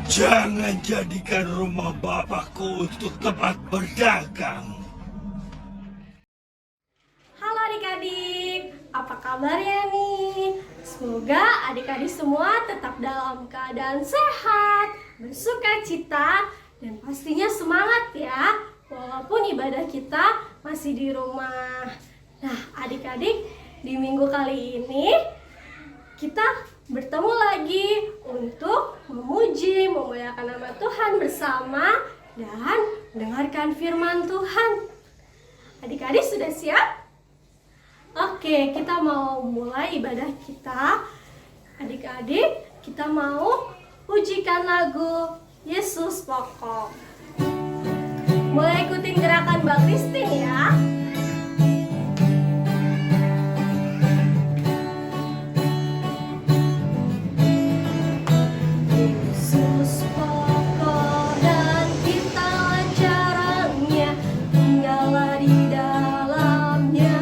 Jangan jadikan rumah bapakku untuk tempat berdagang. Halo adik-adik, apa kabarnya nih? Semoga adik-adik semua tetap dalam keadaan sehat, bersuka cita, dan pastinya semangat ya. Walaupun ibadah kita masih di rumah. Nah adik-adik, di minggu kali ini kita bertemu lagi untuk memuji, memuliakan nama Tuhan bersama dan mendengarkan firman Tuhan. Adik-adik sudah siap? Oke, kita mau mulai ibadah kita. Adik-adik, kita mau pujikan lagu Yesus Pokok. Mulai ikutin gerakan Mbak Christine ya. Yesus pokok dan kita caranya, tinggallah di dalamnya.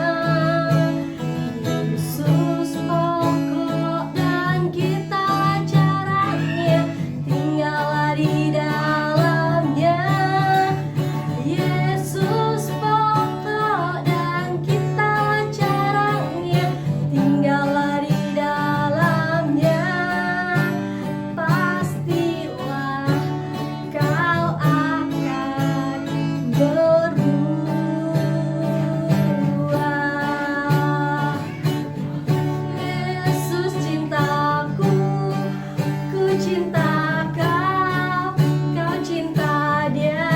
Yesus pokok dan kita caranya, tinggallah di dalamnya. Yesus pokok dan kita caranya, tinggallah di dalamnya. Pastilah kau akan berubah. Yesus cintaku, ku cinta kau, kau cinta Dia.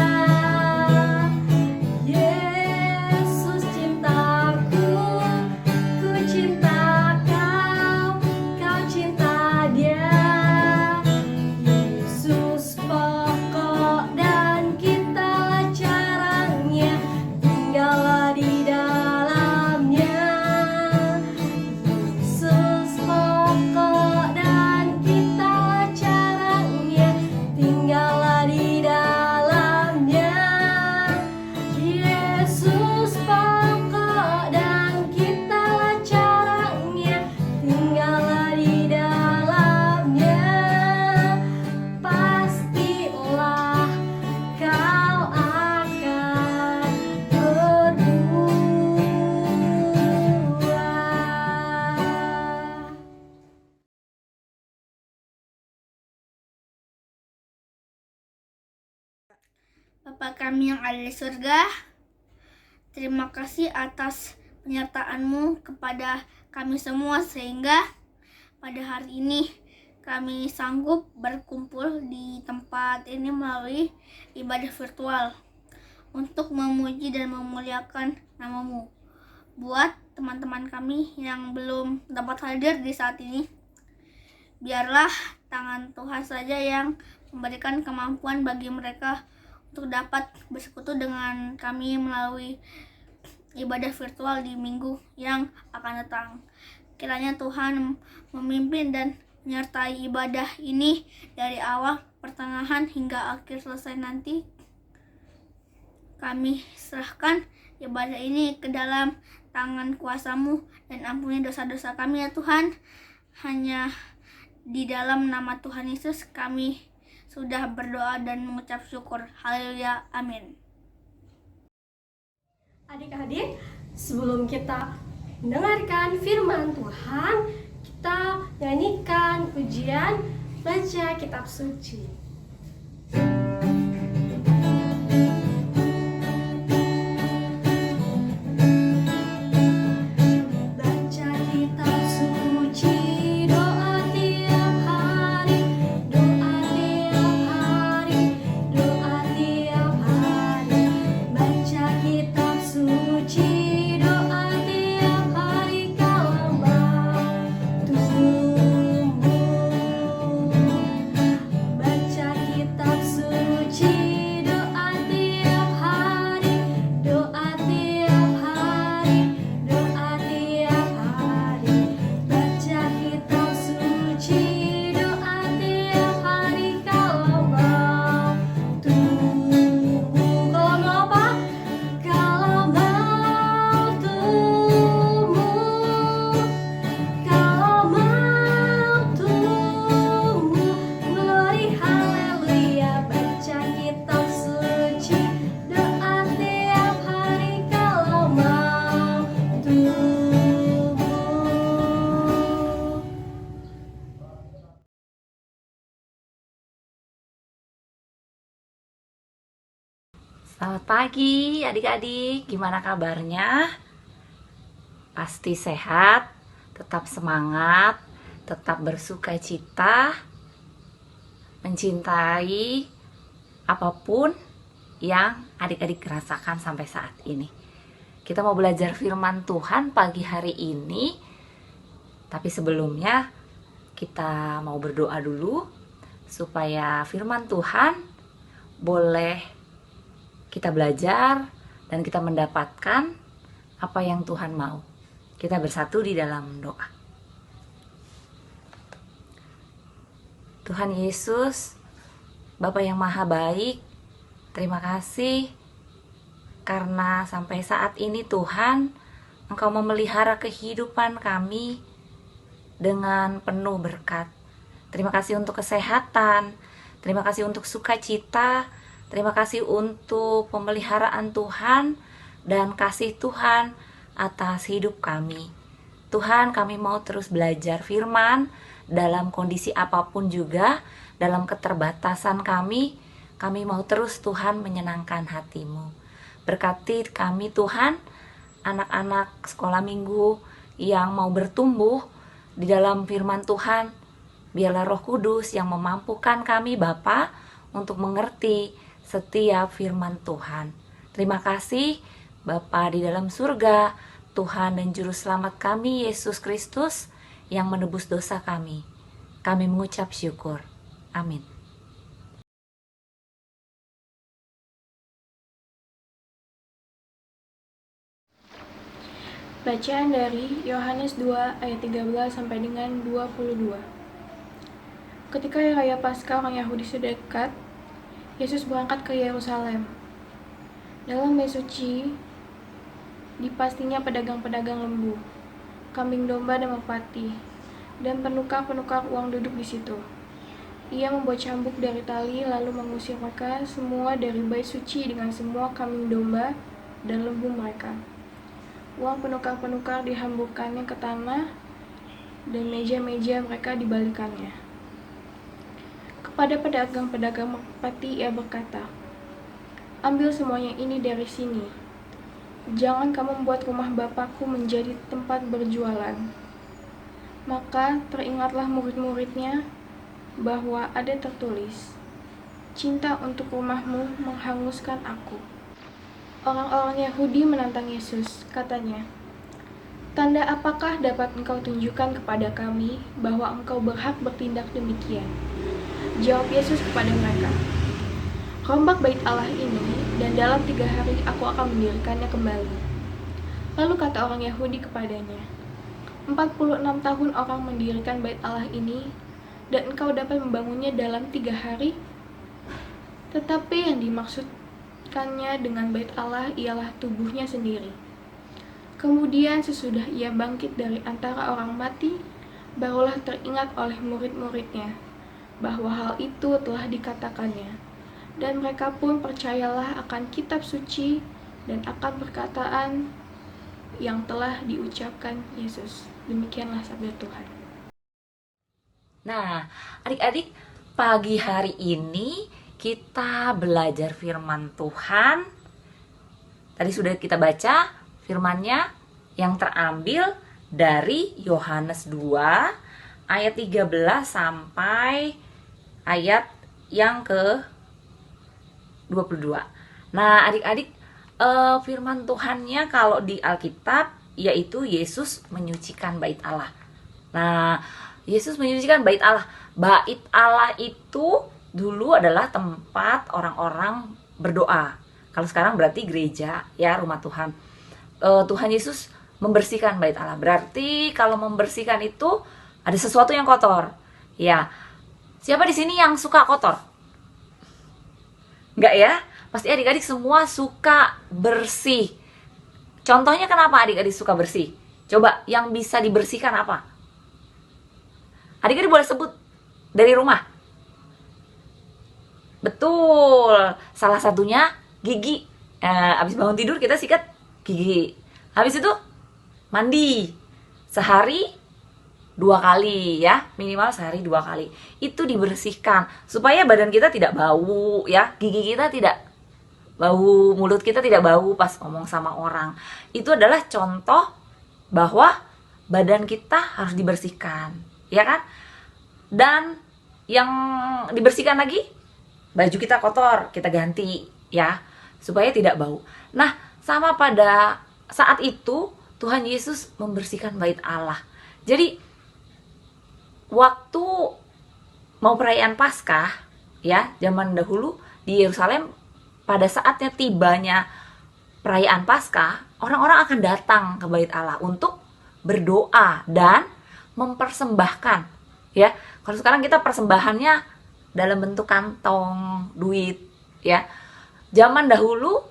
Yesus cintaku, ku cinta kau, kau cinta Dia. Yesus pokok dan kita caranya, tinggallah di dalamnya. Yesus pokok dan kita caranya, tinggallah di dalamnya. Yesus pokok dan kita caranya, tinggallah di dalamnya. Pastilah kau akan berubah. Bapa kami yang ada di surga, terima kasih atas penyertaan-Mu kepada kami semua sehingga pada hari ini kami sanggup berkumpul di tempat ini melalui ibadah virtual untuk memuji dan memuliakan nama-Mu. Buat teman-teman kami yang belum dapat hadir di saat ini, biarlah tangan Tuhan saja yang memberikan kemampuan bagi mereka untuk dapat bersekutu dengan kami melalui ibadah virtual di minggu yang akan datang. Kiranya Tuhan memimpin dan menyertai ibadah ini dari awal, pertengahan, hingga akhir selesai nanti. Kami serahkan ibadah ini ke dalam tangan kuasa-Mu dan ampuni dosa-dosa kami ya Tuhan. Hanya di dalam nama Tuhan Yesus kami sudah berdoa dan mengucap syukur. Haleluya, amin. Adik-adik, sebelum kita mendengarkan firman Tuhan, kita nyanyikan pujian baca kitab suci. Baca kitab suci, doa tiap hari, doa tiap hari, doa tiap hari. Baca kitab suci, doa tiap hari, kau mau tumbuh. Baca Selamat pagi adik-adik, gimana kabarnya? Pasti sehat, tetap semangat, tetap bersuka cita, mencintai apapun yang adik-adik rasakan sampai saat ini. Kita mau belajar firman Tuhan pagi hari ini, tapi sebelumnya kita mau berdoa dulu supaya firman Tuhan boleh kita belajar dan kita mendapatkan apa yang Tuhan mau. Kita bersatu di dalam doa. Tuhan Yesus, Bapa yang Maha Baik, terima kasih karena sampai saat ini Tuhan, Engkau memelihara kehidupan kami dengan penuh berkat. Terima kasih untuk kesehatan, terima kasih untuk sukacita, terima kasih untuk pemeliharaan Tuhan dan kasih Tuhan atas hidup kami. Tuhan, kami mau terus belajar firman dalam kondisi apapun juga, dalam keterbatasan kami mau terus Tuhan menyenangkan hati-Mu. Berkati kami Tuhan, anak-anak sekolah minggu yang mau bertumbuh di dalam firman Tuhan. Biarlah Roh Kudus yang memampukan kami Bapa untuk mengerti setiap firman Tuhan. Terima kasih Bapa di dalam surga, Tuhan dan Juru Selamat kami Yesus Kristus yang menebus dosa kami. Kami mengucap syukur. Amin. Bacaan dari Yohanes 2 ayat 13 sampai dengan 22. Ketika hari raya Paskah orang Yahudi sudah dekat, Yesus berangkat ke Yerusalem. Dalam bait suci, dipastinya pedagang-pedagang lembu, kambing domba dan merpati, dan penukar-penukar uang duduk di situ. Ia membuat cambuk dari tali lalu mengusir mereka semua dari bait suci dengan semua kambing domba dan lembu mereka. Uang penukar-penukar dihamburkannya ke tanah dan meja-meja mereka dibalikannya. Kepada pedagang-pedagang merpati ia berkata, "Ambil semuanya ini dari sini. Jangan kamu membuat rumah Bapakku menjadi tempat berjualan." Maka teringatlah murid-muridnya bahwa ada tertulis, "Cinta untuk rumahmu menghanguskan aku." Orang-orang Yahudi menantang Yesus, katanya, "Tanda apakah dapat engkau tunjukkan kepada kami bahwa engkau berhak bertindak demikian?" Jawab Yesus kepada mereka, "Rombak bait Allah ini, dan dalam 3 hari aku akan mendirikannya kembali." Lalu kata orang Yahudi kepadanya, 46 tahun orang mendirikan bait Allah ini, dan engkau dapat membangunnya dalam 3 hari? Tetapi yang dimaksudkannya dengan bait Allah ialah tubuhnya sendiri. Kemudian sesudah ia bangkit dari antara orang mati, barulah teringat oleh murid-muridnya bahwa hal itu telah dikatakannya, dan mereka pun percayalah akan kitab suci dan akan perkataan yang telah diucapkan Yesus. Demikianlah sabda Tuhan. Nah, adik-adik, pagi hari ini kita belajar firman Tuhan. Tadi sudah kita baca firman-Nya yang terambil dari Yohanes 2 ayat 13 sampai ayat yang ke 22. Nah, adik-adik, firman Tuhannya kalau di Alkitab yaitu Yesus menyucikan bait Allah. Nah, Yesus menyucikan bait Allah. Bait Allah itu dulu adalah tempat orang-orang berdoa. Kalau sekarang berarti gereja, ya, rumah Tuhan. Tuhan Yesus membersihkan bait Allah. Berarti kalau membersihkan itu ada sesuatu yang kotor. Ya. Siapa di sini yang suka kotor? Enggak ya? Pasti adik-adik semua suka bersih. Contohnya kenapa adik-adik suka bersih? Coba yang bisa dibersihkan apa? Adik-adik boleh sebut dari rumah. Betul. Salah satunya gigi. Habis bangun tidur kita sikat gigi. Habis itu mandi. Sehari 2 kali ya, minimal sehari 2 kali. Itu dibersihkan supaya badan kita tidak bau ya, gigi kita tidak bau mulut kita tidak bau pas ngomong sama orang. Itu adalah contoh bahwa badan kita harus dibersihkan, ya kan? Dan yang dibersihkan lagi, baju kita kotor, kita ganti ya, supaya tidak bau. Nah, sama pada saat itu Tuhan Yesus membersihkan bait Allah. Jadi waktu mau perayaan Paskah ya, zaman dahulu di Yerusalem, pada saatnya tibanya perayaan Paskah, orang-orang akan datang ke bait Allah untuk berdoa dan mempersembahkan ya. Kalau sekarang kita persembahannya dalam bentuk kantong duit ya. Zaman dahulu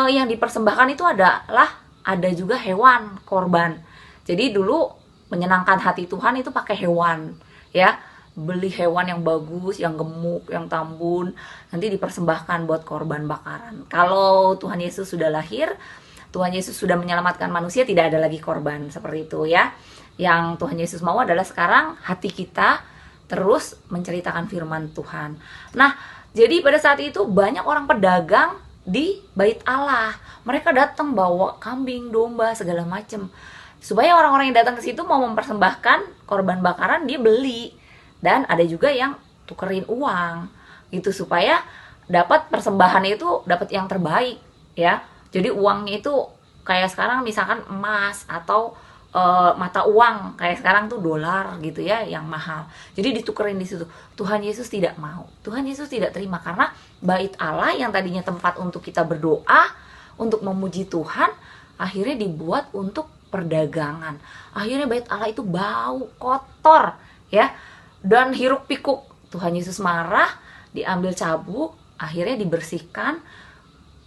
yang dipersembahkan itu adalah ada juga hewan korban. Jadi dulu menyenangkan hati Tuhan itu pakai hewan ya. Beli hewan yang bagus, yang gemuk, yang tambun, nanti dipersembahkan buat korban bakaran. Kalau Tuhan Yesus sudah lahir, Tuhan Yesus sudah menyelamatkan manusia, tidak ada lagi korban seperti itu ya. Yang Tuhan Yesus mau adalah sekarang hati kita terus menceritakan firman Tuhan. Nah, jadi pada saat itu banyak orang pedagang di bait Allah. Mereka datang bawa kambing, domba, segala macam. Supaya orang-orang yang datang ke situ mau mempersembahkan korban bakaran, dia beli. Dan ada juga yang tukerin uang gitu supaya dapat persembahan itu dapat yang terbaik ya. Jadi uangnya itu kayak sekarang misalkan emas atau mata uang kayak sekarang tuh dolar gitu ya yang mahal. Jadi ditukerin di situ. Tuhan Yesus tidak mau. Tuhan Yesus tidak terima karena bait Allah yang tadinya tempat untuk kita berdoa, untuk memuji Tuhan, akhirnya dibuat untuk perdagangan. Akhirnya bait Allah itu bau, kotor ya. Dan hiruk pikuk. Tuhan Yesus marah, diambil cabuk, akhirnya dibersihkan.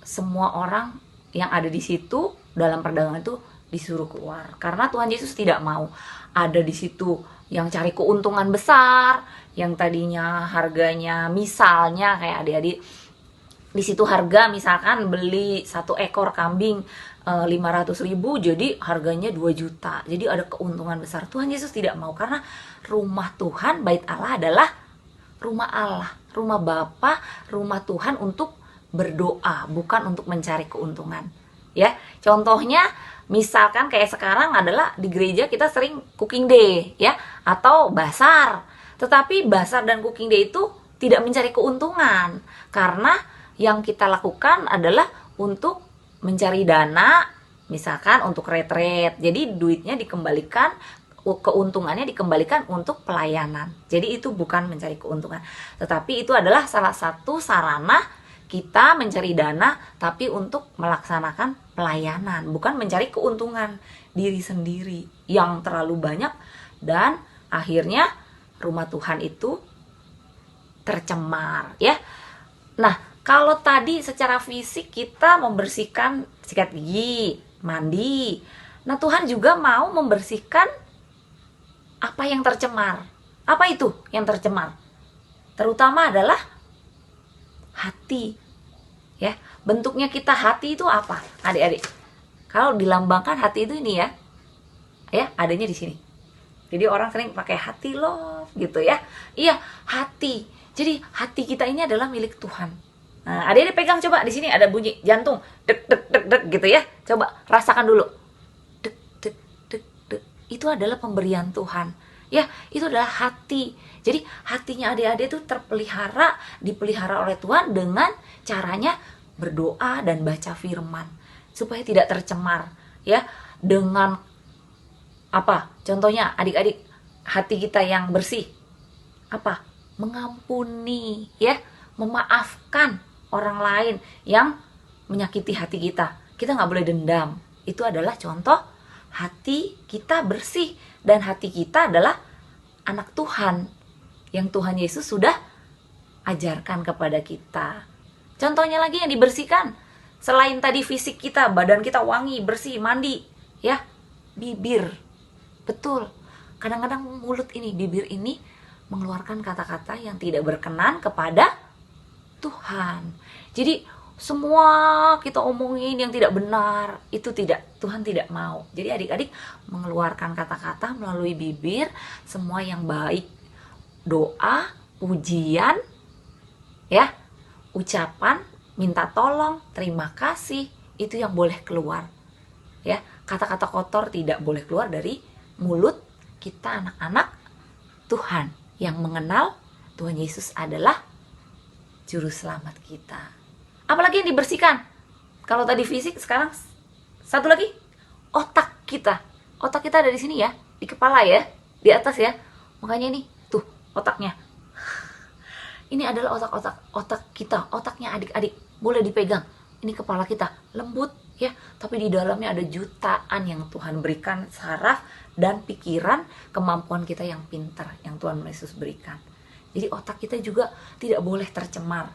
Semua orang yang ada di situ dalam perdagangan itu disuruh keluar. Karena Tuhan Yesus tidak mau ada di situ yang cari keuntungan besar, yang tadinya harganya misalnya kayak adik-adik di situ harga misalkan beli 1 ekor kambing 500.000, jadi harganya 2 juta. Jadi ada keuntungan besar. Tuhan Yesus tidak mau karena rumah Tuhan, bait Allah adalah rumah Allah, rumah Bapa, rumah Tuhan untuk berdoa, bukan untuk mencari keuntungan. Ya, contohnya misalkan kayak sekarang adalah di gereja kita sering cooking day ya atau basar. Tetapi basar dan cooking day itu tidak mencari keuntungan karena yang kita lakukan adalah untuk mencari dana, misalkan untuk retret. Jadi duitnya dikembalikan, keuntungannya dikembalikan untuk pelayanan. Jadi itu bukan mencari keuntungan, tetapi itu adalah salah satu sarana kita mencari dana, tapi untuk melaksanakan pelayanan, bukan mencari keuntungan diri sendiri yang terlalu banyak, dan akhirnya rumah Tuhan itu tercemar ya. Nah, kalau tadi secara fisik kita membersihkan sikat gigi, mandi. Nah, Tuhan juga mau membersihkan apa yang tercemar. Apa itu yang tercemar? Terutama adalah hati. Ya, bentuknya kita hati itu apa? Adik-adik. Kalau dilambangkan hati itu ini ya. Ya, adanya di sini. Jadi orang sering pakai hati love gitu ya. Iya, hati. Jadi hati kita ini adalah milik Tuhan. Nah, adik-adik pegang coba, di sini ada bunyi jantung, dek dek dek dek gitu ya. Coba rasakan dulu. Dek dek dek dek. Itu adalah pemberian Tuhan. Ya, itu adalah hati. Jadi hatinya adik-adik itu terpelihara, dipelihara oleh Tuhan dengan caranya berdoa dan baca firman supaya tidak tercemar ya. Dengan apa? Contohnya adik-adik, hati kita yang bersih apa? Mengampuni ya, memaafkan orang lain yang menyakiti hati kita. Kita nggak boleh dendam. Itu adalah contoh hati kita bersih, dan hati kita adalah anak Tuhan yang Tuhan Yesus sudah ajarkan kepada kita. Contohnya lagi yang dibersihkan, selain tadi fisik kita, badan kita wangi, bersih, mandi ya, bibir. Betul, kadang-kadang mulut ini, bibir ini mengeluarkan kata-kata yang tidak berkenan kepada Tuhan. Jadi semua kita omongin yang tidak benar, itu tidak, Tuhan tidak mau. Jadi adik-adik mengeluarkan kata-kata melalui bibir, semua yang baik, doa, pujian ya, ucapan minta tolong, terima kasih, itu yang boleh keluar. Ya, kata-kata kotor tidak boleh keluar dari mulut kita anak-anak Tuhan yang mengenal Tuhan Yesus adalah juru selamat kita. Apalagi yang dibersihkan? Kalau tadi fisik, sekarang satu lagi, otak kita. Otak kita ada di sini ya, di kepala ya, di atas ya. Makanya ini, tuh otaknya. Ini adalah otak kita, otaknya adik-adik. Boleh dipegang. Ini kepala kita, lembut ya, tapi di dalamnya ada jutaan yang Tuhan berikan saraf dan pikiran, kemampuan kita yang pintar yang Tuhan Yesus berikan. Jadi otak kita juga tidak boleh tercemar.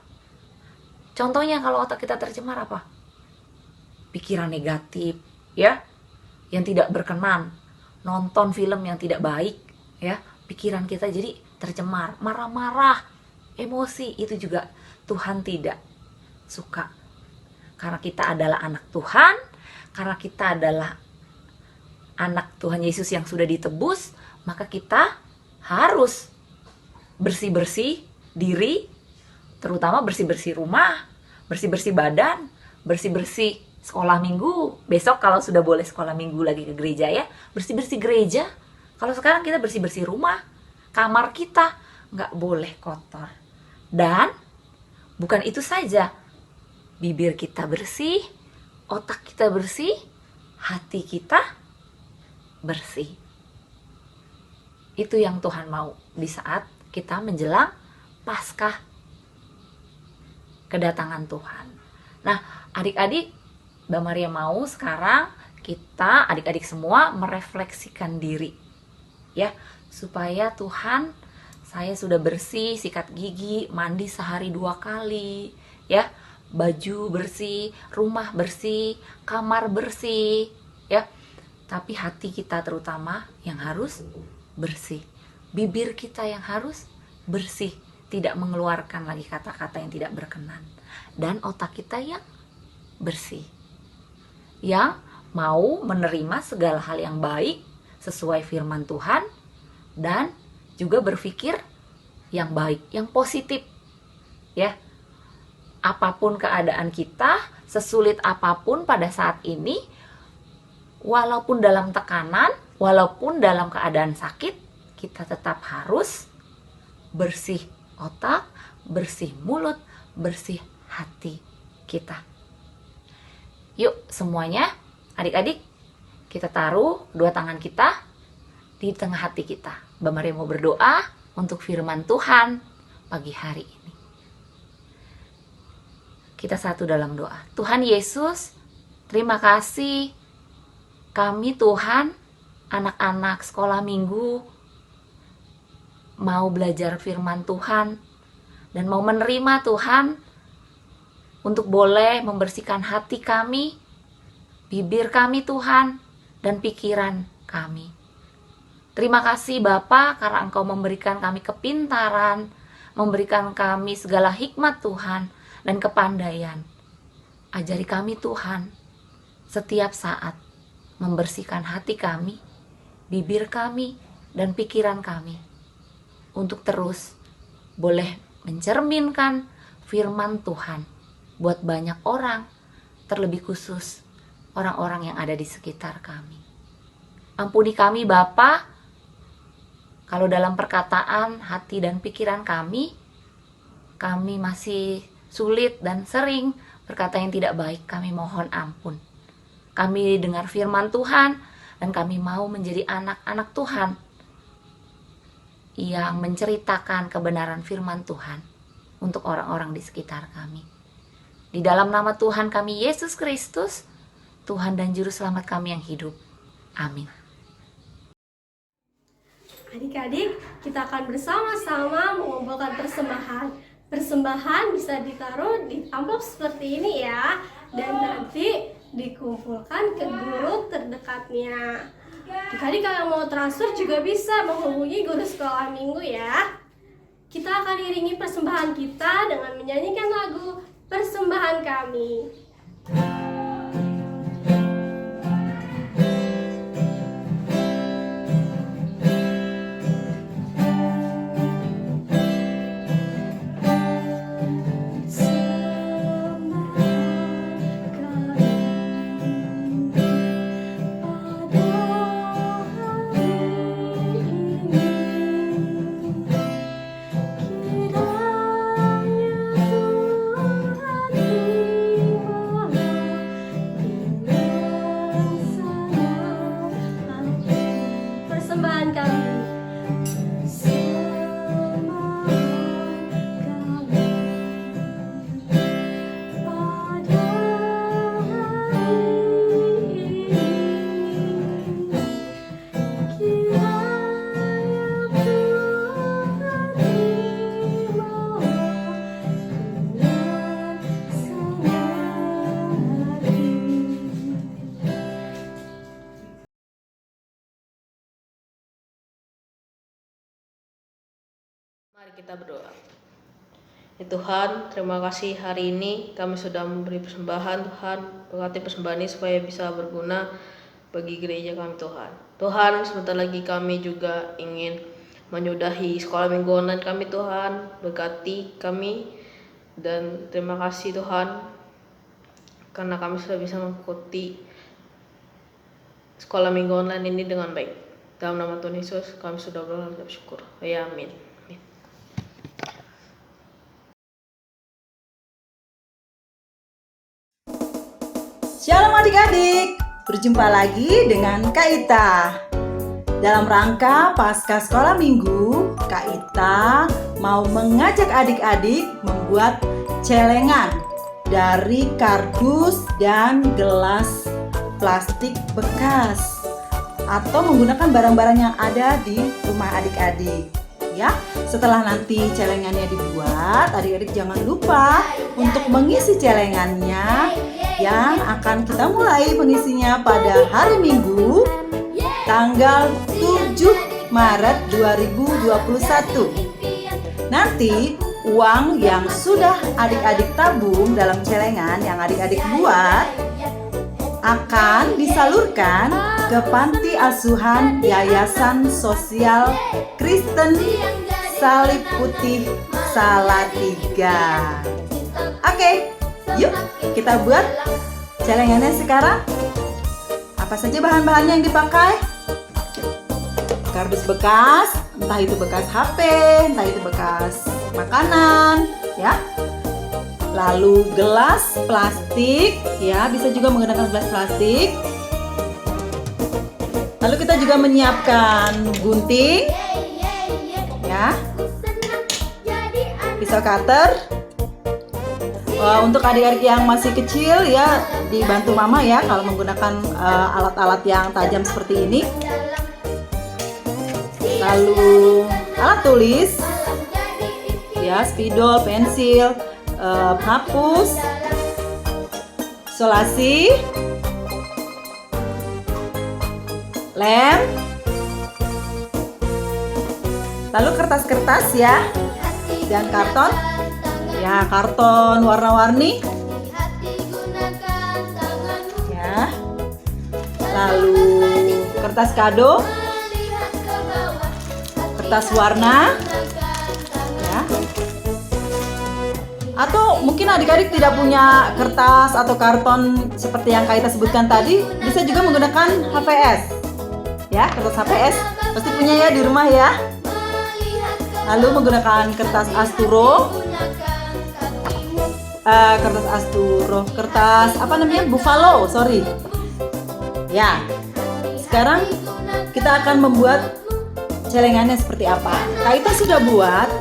Contohnya kalau otak kita tercemar apa? Pikiran negatif ya, yang tidak berkenan, nonton film yang tidak baik ya, pikiran kita jadi tercemar, marah-marah, emosi, itu juga Tuhan tidak suka. Karena kita adalah anak Tuhan, karena kita adalah anak Tuhan Yesus yang sudah ditebus, maka kita harus bersih-bersih diri, terutama bersih-bersih rumah, bersih-bersih badan, bersih-bersih sekolah minggu. Besok kalau sudah boleh sekolah minggu lagi ke gereja ya, bersih-bersih gereja. Kalau sekarang kita bersih-bersih rumah, kamar kita nggak boleh kotor. Dan bukan itu saja, bibir kita bersih, otak kita bersih, hati kita bersih. Itu yang Tuhan mau di saat kita menjelang Paskah, kedatangan Tuhan. Nah, adik-adik, Mbak Maria mau sekarang kita adik-adik semua merefleksikan diri ya, supaya Tuhan, saya sudah bersih, sikat gigi, mandi sehari 2 kali ya, baju bersih, rumah bersih, kamar bersih ya, tapi hati kita terutama yang harus bersih, bibir kita yang harus bersih, tidak mengeluarkan lagi kata-kata yang tidak berkenan, dan otak kita yang bersih, yang mau menerima segala hal yang baik sesuai firman Tuhan, dan juga berpikir yang baik, yang positif ya. Apapun keadaan kita, sesulit apapun pada saat ini, walaupun dalam tekanan, walaupun dalam keadaan sakit, kita tetap harus bersih otak, bersih mulut, bersih hati kita. Yuk semuanya, adik-adik, kita taruh 2 tangan kita di tengah hati kita. Mbak Maria mau berdoa untuk firman Tuhan pagi hari ini. Kita satu dalam doa. Tuhan Yesus, terima kasih kami Tuhan, anak-anak sekolah minggu, mau belajar firman Tuhan dan mau menerima Tuhan untuk boleh membersihkan hati kami, bibir kami Tuhan, dan pikiran kami. Terima kasih Bapa karena Engkau memberikan kami kepintaran, memberikan kami segala hikmat Tuhan dan kepandaian. Ajari kami Tuhan setiap saat membersihkan hati kami, bibir kami, dan pikiran kami untuk terus boleh mencerminkan firman Tuhan buat banyak orang, terlebih khusus orang-orang yang ada di sekitar kami. Ampuni kami Bapa, kalau dalam perkataan, hati, dan pikiran kami masih sulit dan sering berkata yang tidak baik. Kami mohon ampun. Kami dengar firman Tuhan dan kami mau menjadi anak-anak Tuhan yang menceritakan kebenaran firman Tuhan untuk orang-orang di sekitar kami. Di dalam nama Tuhan kami Yesus Kristus, Tuhan dan Juru Selamat kami yang hidup. Amin. Adik-adik, kita akan bersama-sama mengumpulkan persembahan. Persembahan bisa ditaruh di amplop seperti ini ya, dan nanti dikumpulkan ke guru terdekatnya. Adik-adik kalau mau transfer juga bisa menghubungi guru sekolah minggu ya. Kita akan iringi persembahan kita dengan menyanyikan lagu Persembahan Kami. kita berdoa. Ya Tuhan, terima kasih hari ini kami sudah memberi persembahan. Tuhan, berkati persembahan ini supaya bisa berguna bagi gereja kami Tuhan. Tuhan, sebentar lagi kami juga ingin menyudahi sekolah minggu online kami Tuhan. Berkati kami dan terima kasih Tuhan karena kami sudah bisa mengikuti sekolah minggu online ini dengan baik. Dalam nama Tuhan Yesus kami sudah berdoa dan bersyukur. Ya amin. Shalom adik-adik, berjumpa lagi dengan Kak Ita. Dalam rangka Pasca Sekolah Minggu, Kak Ita mau mengajak adik-adik membuat celengan dari kardus dan gelas plastik bekas atau menggunakan barang-barang yang ada di rumah adik-adik. Ya, setelah nanti celengannya dibuat, adik-adik jangan lupa untuk mengisi celengannya yang akan kita mulai mengisinya pada hari Minggu tanggal 7 Maret 2021. Nanti uang yang sudah adik-adik tabung dalam celengan yang adik-adik buat akan disalurkan ke Panti Asuhan Yayasan Sosial Kristen Salib Putih Salatiga. Oke, yuk kita buat celengannya sekarang. Apa saja bahan-bahannya yang dipakai? Kardus bekas, entah itu bekas HP, entah itu bekas makanan, ya. Lalu gelas plastik, ya, bisa juga menggunakan gelas plastik. Lalu kita juga menyiapkan gunting, ya, pisau cutter. Untuk adik-adik yang masih kecil, ya, dibantu mama ya kalau menggunakan alat-alat yang tajam seperti ini. Lalu alat tulis, ya, spidol, pensil, hapus, solasi, lem, lalu kertas-kertas ya, dan karton, ya, karton warna-warni, ya, lalu kertas kado, kertas warna, ya. Atau mungkin adik-adik tidak punya kertas atau karton seperti yang Kak Ita sebutkan tadi, bisa juga menggunakan HVS. Ya, kertas HVS pasti punya ya di rumah ya. Lalu menggunakan kertas asturo. Kertas apa namanya? Buffalo, sorry. Ya. Sekarang kita akan membuat celengannya seperti apa. Kak Ita sudah buat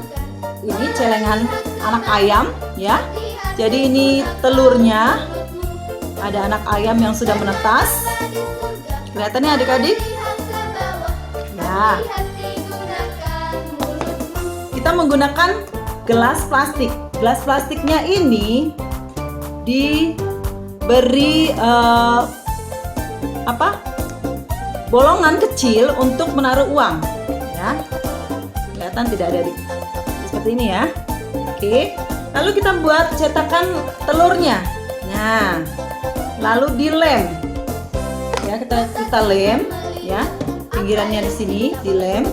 ini celengan anak ayam ya. Jadi ini telurnya. Ada anak ayam yang sudah menetas. Kelihatannya adik-adik? Ya. Kita menggunakan gelas plastik. Gelas plastiknya ini diberi bolongan kecil untuk menaruh uang. Ya. Kelihatan tidak ada seperti ini ya. Oke. Lalu kita buat cetakan telurnya. Nah, lalu dilem. Ya, kita lem ya. Pinggirannya di sini dilem,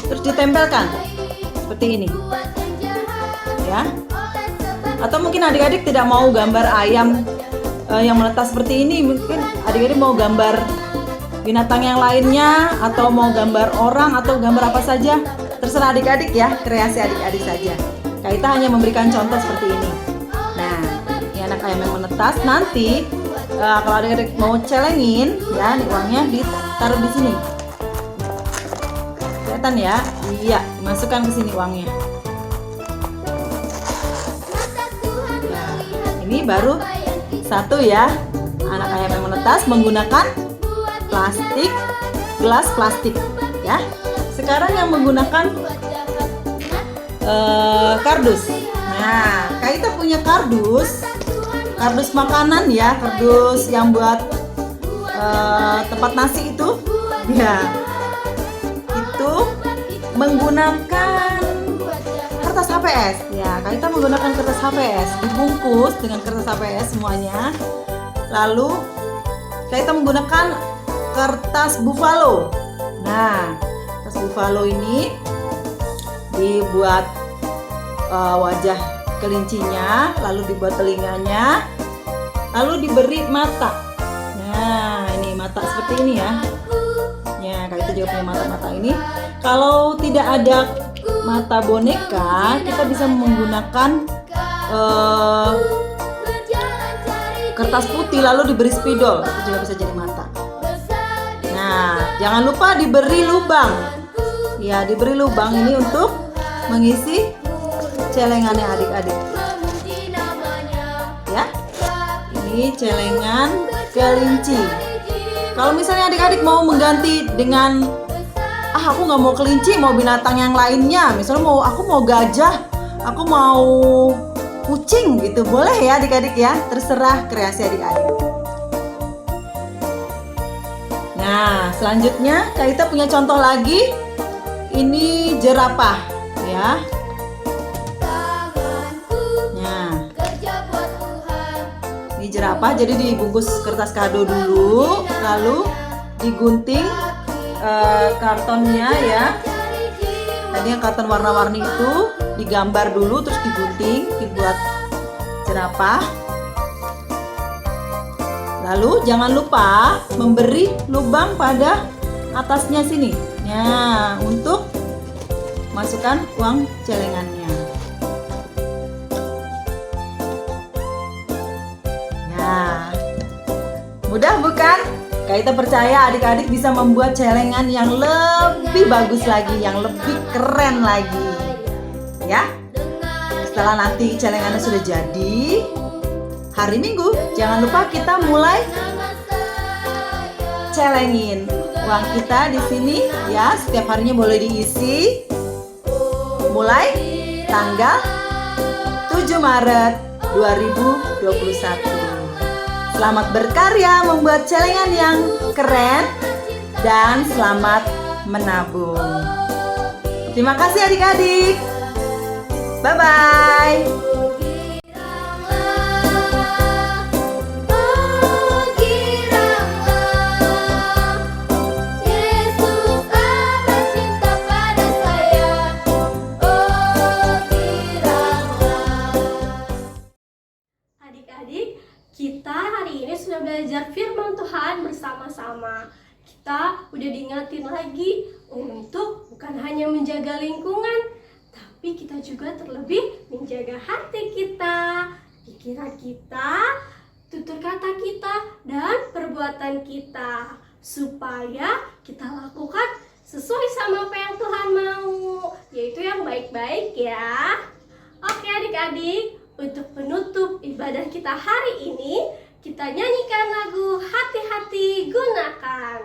terus ditempelkan seperti ini. Ya. Atau mungkin adik-adik tidak mau gambar ayam yang menetas seperti ini, mungkin adik-adik mau gambar binatang yang lainnya atau mau gambar orang atau gambar apa saja. Terserah adik-adik ya, kreasi adik-adik saja. Kak Ita hanya memberikan contoh seperti ini. Nah, ini anak ayam yang menetas. Nanti kalau adik-adik mau celengin, ya, uangnya ditaruh di sini. Kelihatan ya? Iya, dimasukkan ke sini uangnya. Nah, ini baru satu ya, anak ayam yang menetas menggunakan plastik, gelas plastik, ya. Sekarang yang menggunakan kardus. Nah, Kak Ita punya kardus makanan ya, kardus yang buat tempat nasi itu, ya. Itu menggunakan kertas HPS. Ya, kita menggunakan kertas HPS, dibungkus dengan kertas HPS semuanya. Lalu kita menggunakan kertas buffalo. Nah, kertas buffalo ini dibuat wajah kelincinya, lalu dibuat telinganya, lalu diberi mata. Nah, ini mata seperti ini ya. Ya, Kak Ita juga punya mata-mata ini. Kalau tidak ada mata boneka, kita bisa menggunakan kertas putih lalu diberi spidol, itu juga bisa jadi mata. Nah, jangan lupa diberi lubang. Ya, diberi lubang ini untuk mengisi celengannya adik-adik. Ya, ini celengan kelinci. Kalau misalnya adik-adik mau mengganti dengan aku nggak mau kelinci, mau binatang yang lainnya, misalnya aku mau gajah, aku mau kucing gitu, boleh ya adik-adik ya, terserah kreasi adik-adik. Nah, selanjutnya Kak Ita punya contoh lagi. Ini jerapah ya. Nah, ini jerapah, jadi dibungkus kertas kado dulu, lalu digunting kartonnya ya. Tadi yang karton warna-warni itu digambar dulu, terus digunting, dibuat jerapah. Lalu jangan lupa memberi lubang pada atasnya sini. Nah, untuk masukkan uang celengannya. Nah, mudah bukan? Kita percaya adik-adik bisa membuat celengan yang lebih bagus lagi, yang lebih keren lagi. Ya. Setelah nanti celengannya sudah jadi, hari Minggu jangan lupa kita mulai celengin uang kita di sini ya. Setiap harinya boleh diisi. Mulai tanggal 7 Maret 2021. Selamat berkarya membuat celengan yang keren dan selamat menabung. Terima kasih adik-adik. Bye-bye. Adik-adik, kita hari ini sudah belajar firman Tuhan bersama-sama. Kita udah diingatin lagi untuk bukan hanya menjaga lingkungan, tapi kita juga terlebih menjaga hati kita, pikiran kita, tutur kata kita, dan perbuatan kita, supaya kita lakukan sesuai sama apa yang Tuhan mau, yaitu yang baik-baik ya. Oke adik-adik, untuk penutup ibadah kita hari ini, kita nyanyikan lagu Hati-Hati Gunakan.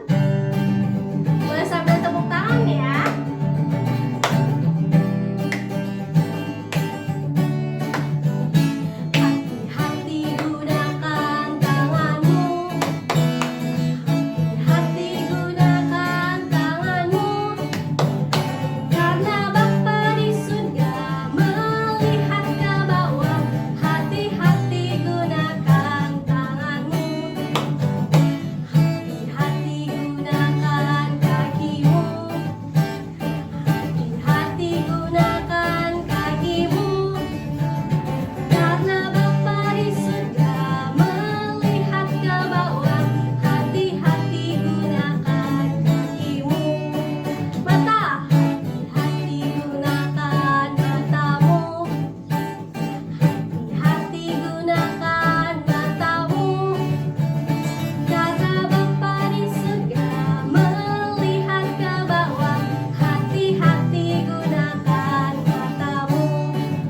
Boleh sambil tepuk tangan ya. Hati-hati gunakan tanganmu. Hati-hati gunakan tanganmu. Karena Bapa di surga melihat ke bawah. Hati-hati gunakan tanganmu. Hati-hati gunakan kakimu. Hati-hati gunakan kakimu. Karena Bapa di surga melihat ke bawah. Hati-hati gunakan kakimu. Mata, hati-hati gunakan matamu. Hati-hati gunakan matamu. Karena Bapa di surga melihat ke bawah. Hati-hati gunakan matamu.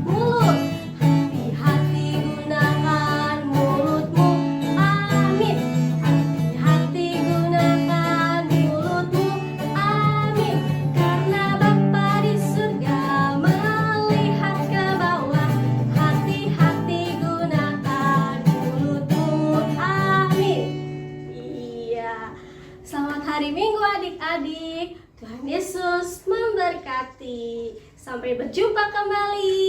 Mulut, hati-hati gunakan mulutmu. Amin. Hati-hati gunakan mulutmu. Amin. Karena Bapa di surga melihat ke bawah. Hati-hati gunakan mulutmu. Amin. Iya. Selamat hari Minggu adik-adik. Tuhan Yesus memberkati. Sampai berjumpa kembali.